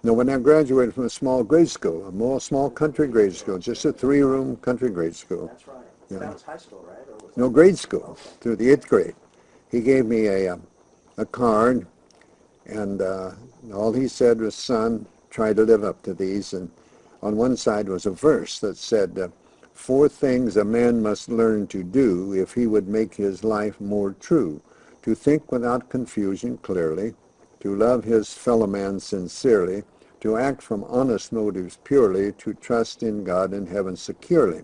No, when I graduated from a small grade school, small country grade school, just a three-room country grade school. That's right. Yeah. That was high school, right? Or was No, that grade school, Okay. through the 8th grade. He gave me a card, and all he said was, son, try to live up to these. And on one side was a verse that said, four things a man must learn to do if he would make his life more true: to think without confusion clearly, to love his fellow man sincerely, to act from honest motives purely, to trust in God and heaven securely.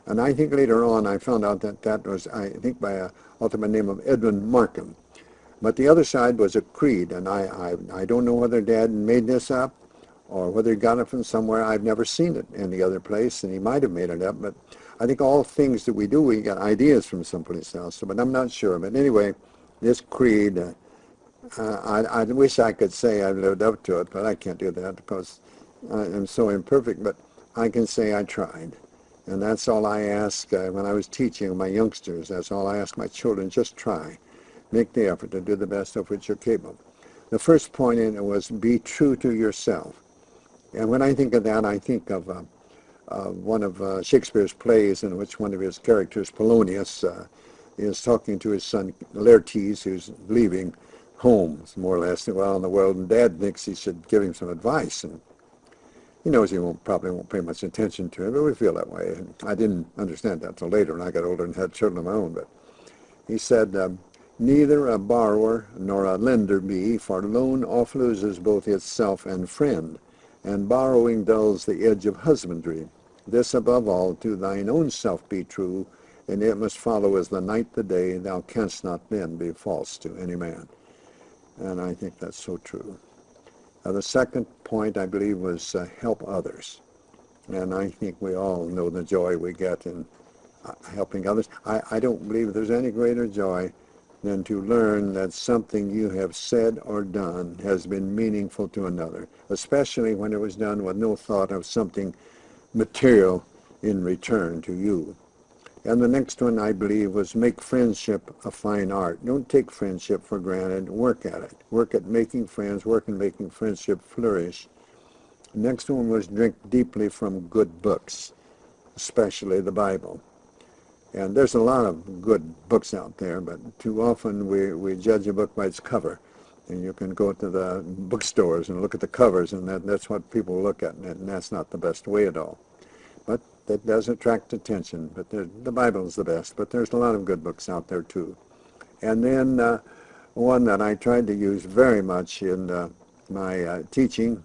And I think later on I found out that that was, I think, by an author by the name of Edwin Markham. But the other side was a creed, and I don't know whether Dad made this up or whether he got it from somewhere. I've never seen it any other place, and he might have made it up. But I think all things that we do, we get ideas from someplace else. But I'm not sure. But anyway, this creed, I wish I could say I've lived up to it, but I can't do that because I am so imperfect. But I can say I tried. And that's all I ask when I was teaching my youngsters. That's all I ask my children: just try. Make the effort to do the best of which you're capable. The first point in it was be true to yourself. And when I think of that, I think of one of Shakespeare's plays in which one of his characters, Polonius, is talking to his son Laertes, who's leaving home, more or less, well in the world, and Dad thinks he should give him some advice. And he knows he probably won't pay much attention to it, but we feel that way. And I didn't understand that till later, and I got older and had children of my own. But he said, neither a borrower nor a lender be, for loan oft loses both itself and friend, and borrowing dulls the edge of husbandry. This above all, to thine own self be true, and it must follow as the night the day. Thou canst not then be false to any man. And I think that's so true. The second point, I believe, was help others. And I think we all know the joy we get in helping others. I don't believe there's any greater joy than to learn that something you have said or done has been meaningful to another, especially when it was done with no thought of something material in return to you. And the next one, I believe, was make friendship a fine art. Don't take friendship for granted. Work at it. Work at making friends. Work at making friendship flourish. The next one was drink deeply from good books, especially the Bible. And there's a lot of good books out there, but too often we judge a book by its cover. And you can go to the bookstores and look at the covers, and that's what people look at, and that's not the best way at all. But that does attract attention. But the Bible is the best, but there's a lot of good books out there too. And then one that I tried to use very much in my teaching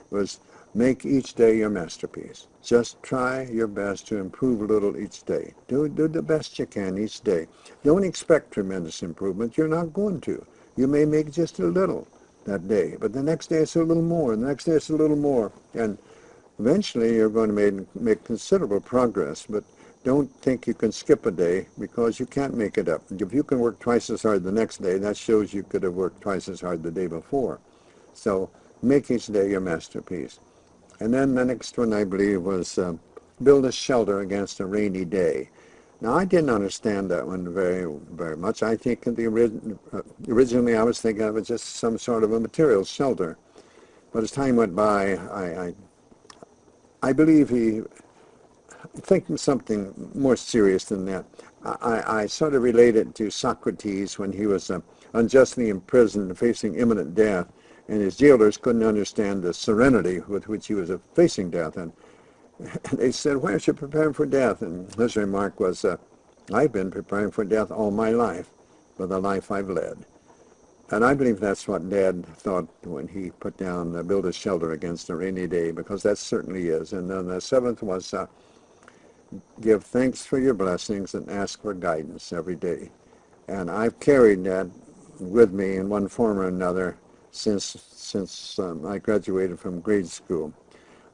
was make each day your masterpiece. Just try your best to improve a little each day. Do the best you can each day. Don't expect tremendous improvement. You're not going to. You may make just a little that day, but the next day it's a little more, and the next day it's a little more. And eventually you're going to make considerable progress, but don't think you can skip a day because you can't make it up. If you can work twice as hard the next day, that shows you could have worked twice as hard the day before. So make each day your masterpiece. And then the next one, I believe, was build a shelter against a rainy day. Now, I didn't understand that one very, very much. I think originally I was thinking of it just some sort of a material shelter. But as time went by, I believe he thinking something more serious than that. I sort of relate it to Socrates when he was unjustly imprisoned, facing imminent death, and his jailers couldn't understand the serenity with which he was facing death. And they said, why aren't you preparing for death? And his remark was, I've been preparing for death all my life, for the life I've led. And I believe that's what Dad thought when he put down build a shelter against a rainy day, because that certainly is. And then the seventh was give thanks for your blessings and ask for guidance every day. And I've carried that with me in one form or another since I graduated from grade school.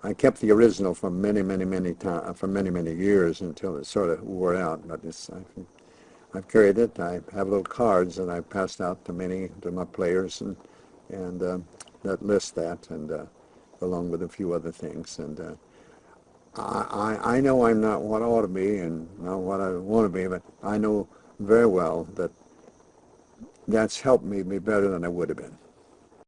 I kept the original for many years until it sort of wore out. But I've carried it. I have little cards that I've passed out to my players, and that list that, and along with a few other things. And I know I'm not what I ought to be and not what I want to be, but I know very well that that's helped me be better than I would have been.